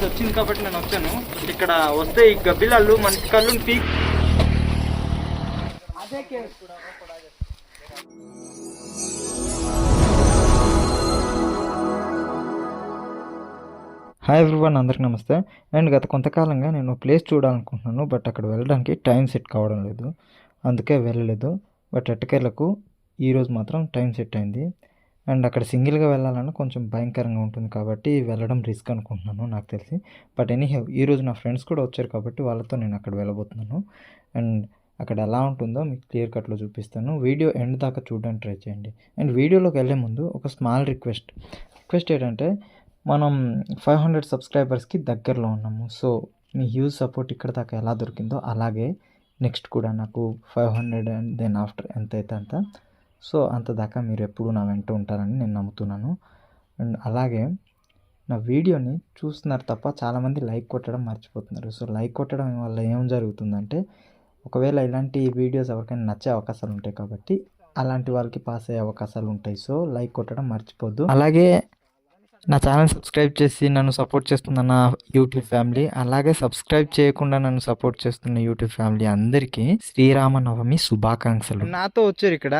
వచ్చింది కాబట్టి నేను వచ్చాను. ఇక్కడ వస్తే ఈ గబ్బిలాళ్ళు మనిషి కళ్ళు పీక్. హాయ్ ఎవ్రీవన్, అందరికీ నమస్తే. అండ్ గత కొంతకాలంగా నేను ప్లేస్ చూడాలనుకుంటున్నాను, బట్ అక్కడ వెళ్ళడానికి టైం సెట్ కావడం లేదు, అందుకే వెళ్ళలేదు. బట్ ఎట్టకేలకు ఈరోజు మాత్రం టైం సెట్ అయింది. అండ్ అక్కడ సింగిల్గా వెళ్ళాలన్నా కొంచెం భయంకరంగా ఉంటుంది కాబట్టి వెళ్ళడం రిస్క్ అనుకుంటున్నాను నాకు తెలిసి. బట్ ఎనీహౌ ఈరోజు నా ఫ్రెండ్స్ కూడా వచ్చారు కాబట్టి వాళ్ళతో నేను అక్కడ వెళ్ళబోతున్నాను. అండ్ అక్కడ ఎలా ఉంటుందో మీకు క్లియర్ కట్లో చూపిస్తాను. వీడియో ఎండ్ దాకా చూడడానికి ట్రై చేయండి. అండ్ వీడియోలోకి వెళ్ళే ముందు ఒక స్మాల్ రిక్వెస్ట్ ఏంటంటే, మనం 500 సబ్స్క్రైబర్స్కి దగ్గరలో ఉన్నాము. సో మీ హ్యూజ్ సపోర్ట్ ఇక్కడ దాకా ఎలా దొరికిందో అలాగే నెక్స్ట్ కూడా నాకు 500 అండ్ దెన్ ఆఫ్టర్ ఎంత అయితే అంత. సో అంత దాకా మీరు ఎప్పుడు నా వెంట ఉంటారని నేను నమ్ముతున్నాను. అండ్ అలాగే నా వీడియోని చూస్తున్నారు తప్ప చాలామంది లైక్ కొట్టడం మర్చిపోతున్నారు. సో లైక్ కొట్టడం వల్ల ఏం జరుగుతుందంటే, ఒకవేళ ఇలాంటి వీడియోస్ ఎవరికైనా నచ్చే అవకాశాలు ఉంటాయి కాబట్టి అలాంటి వాళ్ళకి పాస్ అయ్యే అవకాశాలు ఉంటాయి. సో లైక్ కొట్టడం మర్చిపోద్దు. అలాగే నా ఛానల్ సబ్స్క్రైబ్ చేసి నన్ను సపోర్ట్ చేస్తున్న నా యూట్యూబ్ ఫ్యామిలీ, అలాగే సబ్స్క్రైబ్ చేయకుండా నన్ను సపోర్ట్ చేస్తున్న యూట్యూబ్ ఫ్యామిలీ అందరికీ శ్రీరామనవమి శుభాకాంక్షలు. నాతో వచ్చారు ఇక్కడ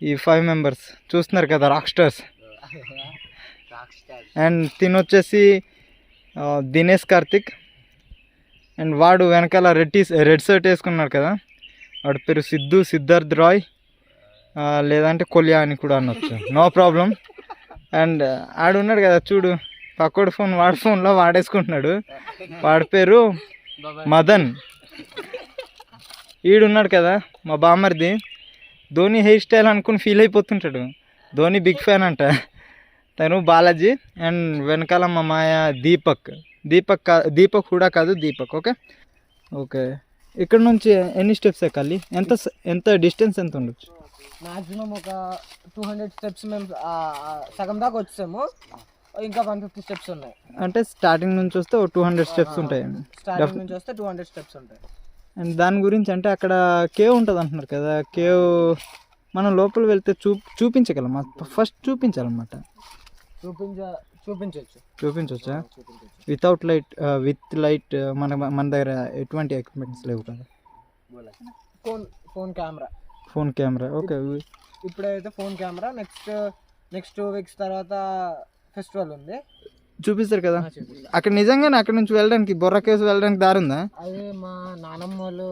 ఈ 5 మెంబర్స్ చూస్తున్నారు కదా, రాక్ స్టార్స్. అండ్ తినొచ్చేసి దినేష్ కార్తిక్. అండ్ వాడు వెనకాల రెడ్ షర్ట్ వేసుకున్నాడు కదా, వాడి పేరు సిద్ధార్థ్ రాయ్, లేదంటే కొలియా అని కూడా అనొచ్చు, నో ప్రాబ్లం. అండ్ ఆడు ఉన్నాడు కదా చూడు, పక్కోడు ఫోన్ వాడి ఫోన్లో వాడేసుకుంటున్నాడు, వాడి పేరు మదన్. ఈడున్నాడు కదా మా బామ్మర్ది, ధోని హెయిర్ స్టైల్ అనుకుని ఫీల్ అయిపోతుంటాడు. ధోని బిగ్ ఫ్యాన్ అంట తను, బాలాజీ. అండ్ వెనకాల మా మాయ దీపక్ కూడా కాదు, దీపక్. ఓకే ఇక్కడ నుంచి ఎన్ని స్టెప్స్ ఎక్కాలి? ఎంత డిస్టెన్స్ ఎంత ఉండొచ్చు? మ్యాక్సిమం ఒక 200 స్టెప్స్ మేము సగం దాకా వచ్చాము, ఇంకా 150 స్టెప్స్ ఉన్నాయి. అంటే స్టార్టింగ్ నుంచి వస్తే 200 స్టెప్స్ ఉంటాయి. స్టార్టింగ్ నుంచి వస్తే 200 స్టెప్స్ ఉంటాయి. అండ్ దాని గురించి అంటే అక్కడ కేవ్ ఉంటుంది అంటున్నారు కదా, కేవ్ మనం లోపల వెళ్తే చూపించగలం. ఫస్ట్ చూపించాలన్నమాట. చూపించవచ్చా? వితౌట్ లైట్, విత్ లైట్ మన దగ్గర ఎటువంటి ఎక్విప్మెంట్స్ లేవు కదా. Phone camera okay. ఇప్పుడైతే ఫోన్ కెమెరా. నెక్స్ట్ 2 వీక్స్ తర్వాత ఫెస్టివల్ ఉంది, చూపిస్తారు కదా. అక్కడ నిజంగానే అక్కడ నుంచి వెళ్ళడానికి, బొర్రా కేవ్స్ వెళ్ళడానికి దారి ఉందా? అదే మా నానమ్మ వాళ్ళు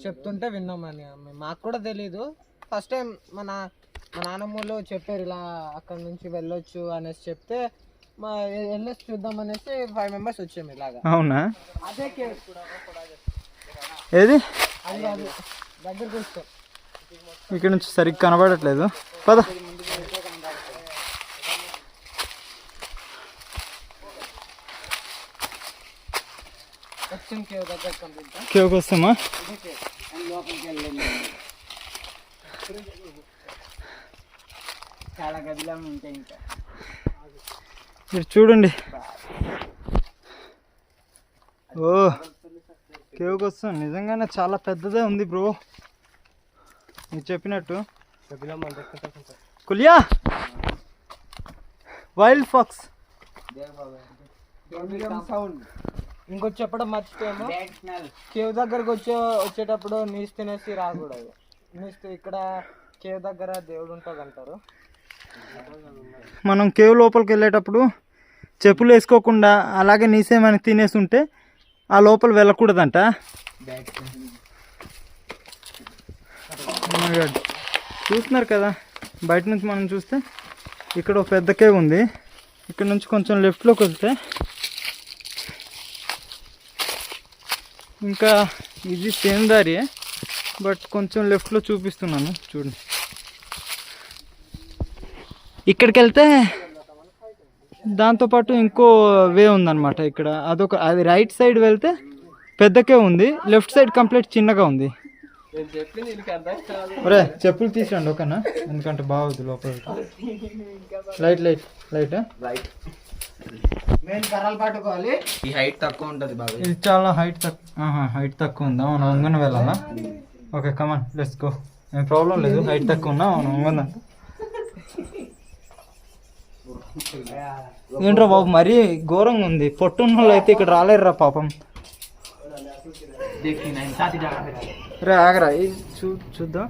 చెప్తుంటే విన్నామని, మాకు కూడా తెలీదు. ఫస్ట్ టైం మా నానమ్మ వాళ్ళు చెప్పారు ఇలా అక్కడ నుంచి వెళ్ళొచ్చు అనేసి చెప్తే వెళ్ళొచ్చు చూద్దాం అనేసి 5 మెంబర్స్ వచ్చాము ఇలాగా. అవునా? అదే కేవ్ ఏది అది దగ్గరకు వస్తాం. ఇక్కడ నుంచి సరిగ్గా కనబడట్లేదు, పద. కేవ్కి వస్తామా? చాలా గదిలా ఉంటాయి. ఇంకా మీరు చూడండి, ఓ కేవ్కి వస్తాం. నిజంగానే చాలా పెద్దదే ఉంది బ్రో, మీరు చెప్పినట్టు. కులియా వైల్డ్ ఫాక్స్. ఇంకొచ్చి చెప్పడం మర్చిపోయాము, కేవ్ దగ్గరకు వచ్చేటప్పుడు నీసు తినేసి రాకూడదు. ఇక్కడ కేవ్ దగ్గర దేవుడు ఉంటుంది అంటారు. మనం కేవ్ లోపలికి వెళ్ళేటప్పుడు చెప్పులు వేసుకోకుండా అలాగే నీసేమని తినేసి ఉంటే ఆ లోపల వెళ్ళకూడదంట. చూస్తున్నారు కదా, బయట నుంచి మనం చూస్తే ఇక్కడ ఒక పెద్ద కేవ్ ఉంది. ఇక్కడ నుంచి కొంచెం లెఫ్ట్లోకి వెళ్తే ఇంకా ఇది సేమ్ దారియే, బట్ కొంచెం లెఫ్ట్లో చూపిస్తున్నాను చూడండి. ఇక్కడికి వెళ్తే దాంతోపాటు ఇంకో వే ఉందన్నమాట. ఇక్కడ అది రైట్ సైడ్ వెళ్తే పెద్దకే ఉంది, లెఫ్ట్ సైడ్ కంప్లీట్ చిన్నగా ఉంది. ఒరే చెప్పులు తీసిరండి ఓకేనా, ఎందుకంటే బాగుంది లోపల. లైట్ పట్టుకోవాలి. ఈ హైట్ తక్కువ ఉంటుంది బాగా, ఇది చాలా హైట్ తక్కువ ఉందా? మనం వంగన వెళ్ళాలా? Okay come on let's go. ఏం ప్రాబ్లం లేదు, హైట్ తక్కువ ఉన్నా మనం వంగదా. ఏంట్రా బాబు మరీ ఘోరంగా ఉంది. పొట్టున్న వాళ్ళు అయితే ఇక్కడ రాలేరురా పాపం. రే ఆగరా చూద్దాం.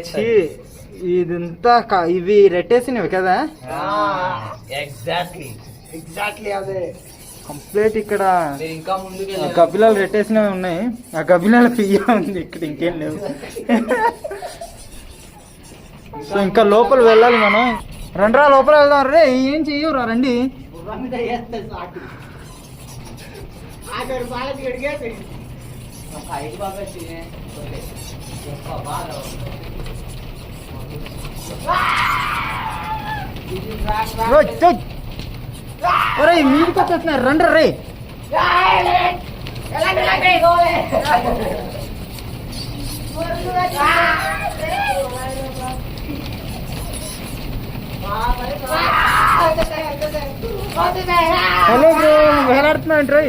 ఛీ, ఇదంతా ఇవి రెట్టేసినవి కదా. ఎగ్జాక్ట్లీ అదే కంప్లీట్ ఇక్కడ ఇంకా ముందుకు గబ్బిలాలు రెట్టేసినవి ఉన్నాయి. ఆ గబ్బిలాల పియ్య ఉంది ఇక్కడ, ఇంకేం లేవు. సో ఇంకా లోపల వెళ్ళాలి మనం. రండ్రా లోపల వెళ్దాం. రే ఏం చెయ్యవురా, రండి. మీదికి వచ్చేస్తున్నారు, రండ్రా రే. హలో బ్రో, వేలాడుతున్నా ఏంట్రా?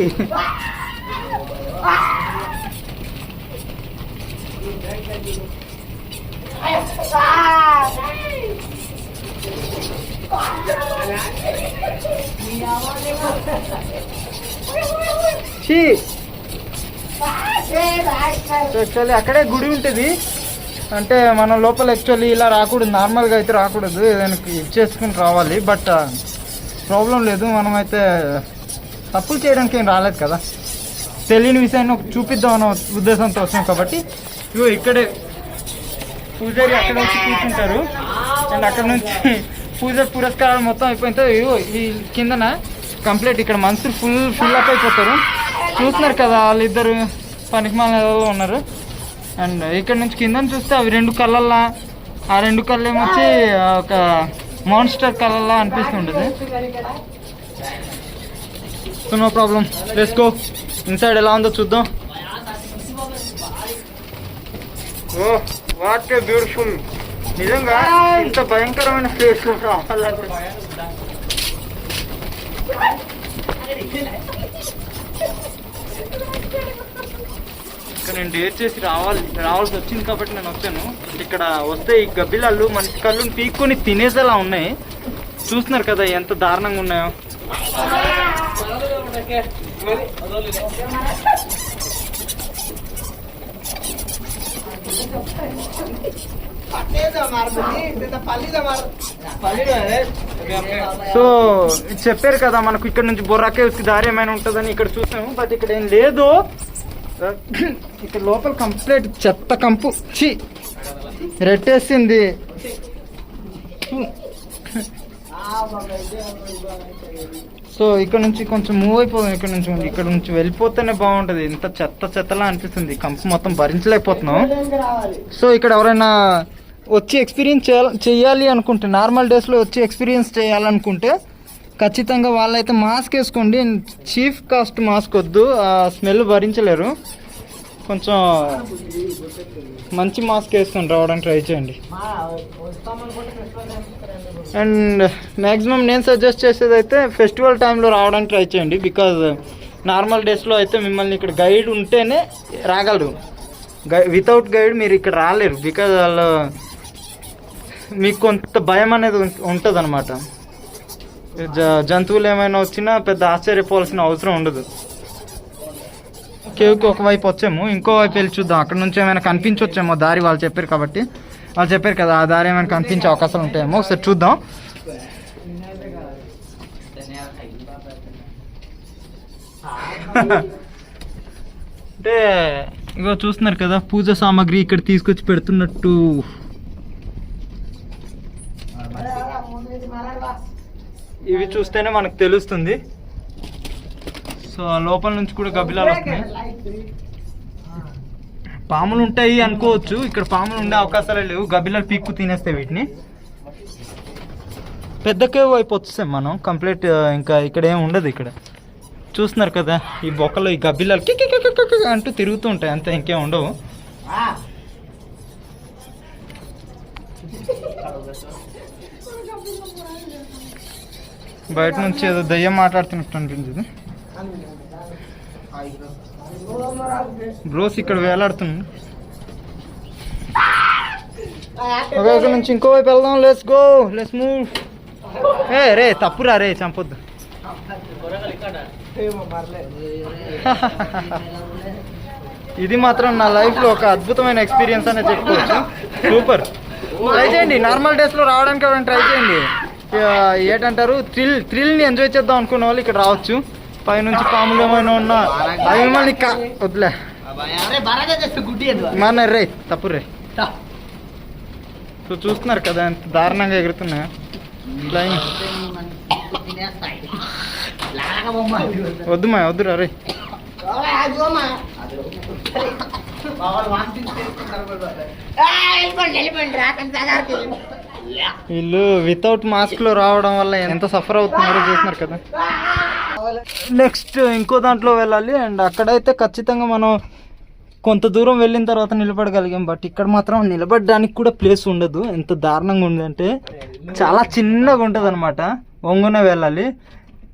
యాక్చువల్లీ అక్కడే గుడి ఉంటుంది. అంటే మనం లోపల యాక్చువల్లీ ఇలా రాకూడదు, నార్మల్గా అయితే రాకూడదు, ఏదైనా ఇచ్చేసుకుని రావాలి. బట్ ప్రాబ్లం లేదు, మనమైతే తప్పులు చేయడానికి ఏం రాలేదు కదా. తెలియని విషయాన్ని చూపిద్దాం అన్న ఉద్దేశంతో వచ్చాం కాబట్టి ఇగో ఇక్కడే పూజారి అక్కడ వచ్చి కూర్చుంటారు. అండ్ అక్కడ నుంచి పూజ పురస్కారాలు మొత్తం అయిపోయిన ఈ కిందన కంప్లీట్ ఇక్కడ మనుషులు ఫుల్ అప్ అయిపోతారు. చూస్తున్నారు కదా, వాళ్ళిద్దరు పనికిమాల ఉన్నారు. అండ్ ఇక్కడ నుంచి కింద చూస్తే అవి రెండు కళ్ళల్లా, ఆ రెండు కళ్ళు ఏమొచ్చి ఒక మాన్స్టర్ కళ్ళల్లా అనిపిస్తుంటుంది. So no problem, let's go inside. ఎలా ఉందో చూద్దాం. Oh what a beautiful. నిజంగా ఇంత భయంకరమైన ప్లేస్ రావాలంటే ఇక్కడ నేను డేట్ చేసి రావాల్సి వచ్చింది కాబట్టి నేను వచ్చాను. ఇక్కడ వస్తే ఈ గబ్బిలాలు మనిషి కళ్ళుని పీక్కొని తినేసేలా ఉన్నాయి. చూస్తున్నారు కదా ఎంత దారుణంగా ఉన్నాయో. సో చెప్పారు కదా మనకు ఇక్కడ నుంచి బొర్రా కేవ్స్కి దారి ఏమైనా ఉంటుందని. ఇక్కడ చూసాము, బట్ ఇక్కడ ఏం లేదు. ఇక్కడ లోపల కంప్లీట్ చెత్త కంపు రెట్టేసింది. సో ఇక్కడ నుంచి కొంచెం మూవ్ అయిపోదాం. ఇక్కడ నుంచి వెళ్ళిపోతేనే బాగుంటుంది. ఇంత చెత్తలా అనిపిస్తుంది, కంపు మొత్తం భరించలేకపోతున్నాం. సో ఇక్కడ ఎవరైనా వచ్చి ఎక్స్పీరియన్స్ చేయాలి అనుకుంటే, నార్మల్ డేస్లో వచ్చి ఎక్స్పీరియన్స్ చేయాలనుకుంటే ఖచ్చితంగా వాళ్ళైతే మాస్క్ వేసుకోండి. చీఫ్ కాస్ట్ మాస్క్ వద్దు, ఆ స్మెల్ భరించలేరు. కొంచెం మంచి మాస్క్ వేసుకొని రావడానికి ట్రై చేయండి. అండ్ మ్యాక్సిమం నేను సజెస్ట్ చేసేది అయితే ఫెస్టివల్ టైంలో రావడానికి ట్రై చేయండి. బికాజ్ నార్మల్ డేస్లో అయితే మిమ్మల్ని ఇక్కడ గైడ్ ఉంటేనే రాగలరు. వితౌట్ గైడ్ మీరు ఇక్కడ రాలేరు. బికాజ్ వాళ్ళు మీకు కొంత భయం అనేది ఉంటుంది అనమాట. జంతువులు ఏమైనా వచ్చినా పెద్ద ఆశ్చర్యపోవాల్సిన అవసరం ఉండదు. కేవ్కి ఒకవైపు వచ్చాము, ఇంకో వైపు వెళ్ళి చూద్దాం. అక్కడ నుంచి ఏమైనా కనిపించవచ్చేమో దారి. వాళ్ళు చెప్పారు కాబట్టి, వాళ్ళు చెప్పారు కదా ఆ దారి ఏమైనా కనిపించే అవకాశాలు ఉంటాయేమో. ఒకసారి చూద్దాం. అంటే ఇగో చూస్తున్నారు కదా, పూజ సామాగ్రి ఇక్కడ తీసుకొచ్చి పెడుతున్నట్టు. ఇవి చూస్తేనే మనకు తెలుస్తుంది. సో లోపల నుంచి కూడా గబ్బిలాలు వస్తున్నాయి. పాములు ఉంటాయి అనుకోవచ్చు, ఇక్కడ పాములు ఉండే అవకాశాలే లేవు. గబ్బిలాలు పీక్కు తినేస్తాయి వీటిని. పెద్ద కేవ్ వైపు వచ్చేసాం మనం కంప్లీట్. ఇంకా ఇక్కడ ఏమి ఉండదు. ఇక్కడ చూస్తున్నారు కదా, ఈ బొక్కలో ఈ గబ్బిలాలు కిక్ అంటూ తిరుగుతూ ఉంటాయి, అంతే, ఇంకేం ఉండవు. బయట నుంచి ఏదో దయ్యం మాట్లాడుతున్నట్టు అనిపించింది. బ్రోస్ ఇక్కడ వేలాడుతున్నాడు. ఒక నుంచి ఇంకో వైపు వెళ్దాం. Let's go, let's move. రే తప్పురా రే చంపొద్దు. ఇది మాత్రం నా లైఫ్లో ఒక అద్భుతమైన ఎక్స్పీరియన్స్ అనే చెప్పుకోవచ్చు. సూపర్. ట్రై చేయండి, నార్మల్ డేస్లో రావడానికి ఎవరైనా ట్రై చేయండి. ఏంటంటారు, థ్రిల్ని ఎంజాయ్ చేద్దాం అనుకున్న వాళ్ళు ఇక్కడ రావచ్చు. పైనుంచి పాములు ఏమైనా ఉన్నా అవి మిమ్మల్ని వద్దులే మన రే తప్పు రే. సో చూస్తున్నారు కదా ఎంత దారుణంగా ఎగురుతున్నాయా ఫ్లైయింగ్. వద్దు మా వద్దురా రే. వీళ్ళు వితౌట్ మాస్క్ లో రావడం వల్ల ఎంత సఫర్ అవుతున్నారో చూస్తున్నారు కదా. నెక్స్ట్ ఇంకో దాంట్లో వెళ్ళాలి. అండ్ అక్కడైతే ఖచ్చితంగా మనం కొంత దూరం వెళ్ళిన తర్వాత నిలబడగలిగాం. బట్ ఇక్కడ మాత్రం నిలబడడానికి కూడా ప్లేస్ ఉండదు. ఎంత దారుణంగా ఉందంటే చాలా చిన్నగా ఉంటుంది అనమాట. వంగునే వెళ్ళాలి.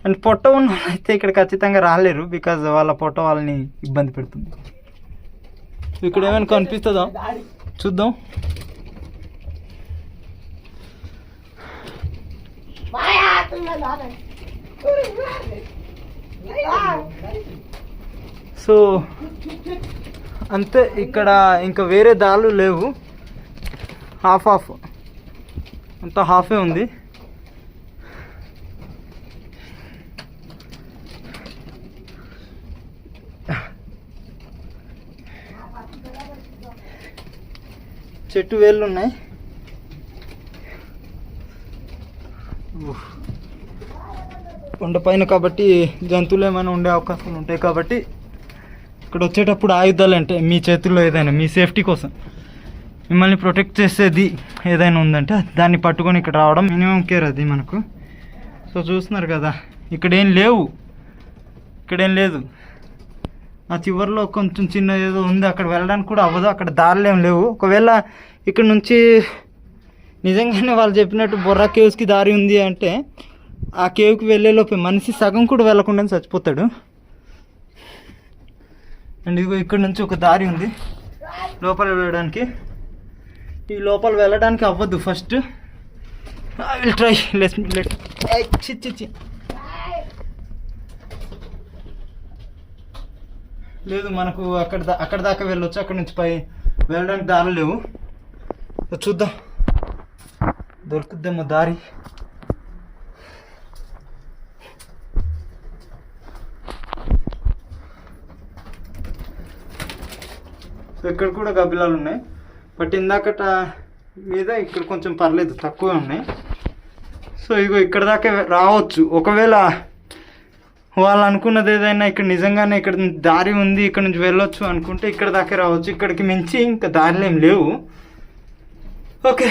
అండ్ పొట్ట ఉన్న అయితే ఇక్కడ ఖచ్చితంగా రాలేరు, బికాజ్ వాళ్ళ పొట్ట వాళ్ళని ఇబ్బంది పెడుతుంది. ఇక్కడ ఏమైనా కనిపిస్తుందా చూద్దాం. సో అంతే, ఇక్కడ ఇంకా వేరే దారులు లేవు. హాఫ్ అంతా హాఫే ఉంది. చెట్టు వేళ్ళు ఉన్నాయి. కొండపైన కాబట్టి జంతువులు ఏమైనా ఉండే అవకాశాలు ఉంటాయి. కాబట్టి ఇక్కడ వచ్చేటప్పుడు ఆయుధాలు అంటే మీ చేతుల్లో ఏదైనా మీ సేఫ్టీ కోసం మిమ్మల్ని ప్రొటెక్ట్ చేసేది ఏదైనా ఉందంటే దాన్ని పట్టుకొని ఇక్కడ రావడం మినిమం కేర్ అది మనకు. సో చూస్తున్నారు కదా, ఇక్కడేం లేదు. ఆ చివరిలో కొంచెం చిన్న ఏదో ఉంది, అక్కడ వెళ్ళడానికి కూడా అవ్వదు. అక్కడ దారులు ఏం లేవు. ఒకవేళ ఇక్కడ నుంచి నిజంగానే వాళ్ళు చెప్పినట్టు బొర్రా కేవ్స్కి దారి ఉంది అంటే ఆ కేవ్కి వెళ్ళేలోపే మనిషి సగం కూడా వెళ్ళకుండా చచ్చిపోతాడు. అండ్ ఇదిగో ఇక్కడ నుంచి ఒక దారి ఉంది లోపల వెళ్ళడానికి. ఈ లోపల వెళ్ళడానికి అవ్వదు. First I will try. చిచ్చి లేదు, మనకు అక్కడ దాకా వెళ్ళొచ్చు. అక్కడ నుంచి పై వెళ్ళడానికి దారి లేవు. చూద్దాం దొరుకుద్దేమో దారి. సో ఇక్కడ కూడా గబ్బిలాలు ఉన్నాయి. బట్ ఇందాకట మీద ఇక్కడ కొంచెం పర్లేదు, తక్కువే ఉన్నాయి. సో ఇగో ఇక్కడ దాకా రావచ్చు. ఒకవేళ వాళ్ళు అనుకున్నది ఏదైనా ఇక్కడ నిజంగానే ఇక్కడ దారి ఉంది, ఇక్కడ నుంచి వెళ్ళొచ్చు అనుకుంటే ఇక్కడ దాకా రావచ్చు. ఇక్కడికి మించి ఇంకా దారిలో ఏం లేవు. Okay,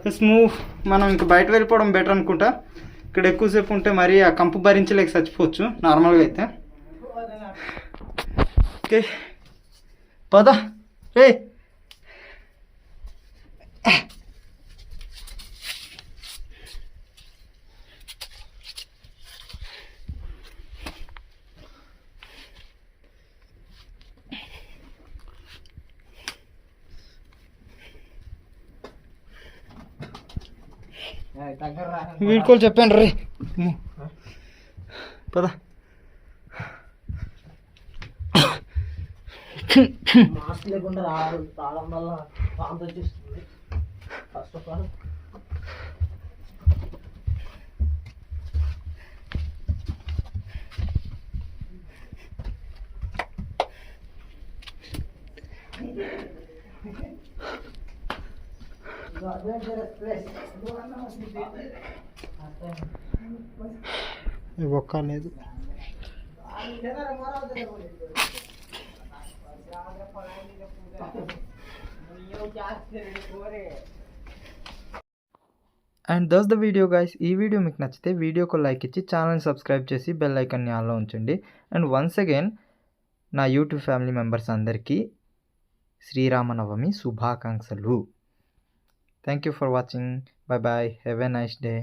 let's move. మనం ఇంకా బయట వెళ్ళిపోవడం బెటర్ అనుకుంటా. ఇక్కడ ఎక్కువసేపు ఉంటే మరి ఆ కంపు భరించలేక చచ్చిపోవచ్చు నార్మల్గా అయితే. ఓకే పద రే. వీడుకోలు చెప్పాను రే. పద. మాస్క్ లేకుండా రావడం వల్ల వాంతి వచ్చేస్తుంది. ఫస్ట్ ఆఫ్ ఆల్ ఒక్క లేదు. And thus the video guys. ఈ వీడియో మీకు నచ్చితే వీడియోకి లైక్ ఇచ్చి ఛానల్ని సబ్స్క్రైబ్ చేసి బెల్ ఐకాన్ని ఆన్లో ఉంచండి. అండ్ వన్స్ అగైన్ నా యూట్యూబ్ ఫ్యామిలీ మెంబర్స్ అందరికీ శ్రీరామనవమి శుభాకాంక్షలు. Thank you for watching. Bye bye. Have a nice day.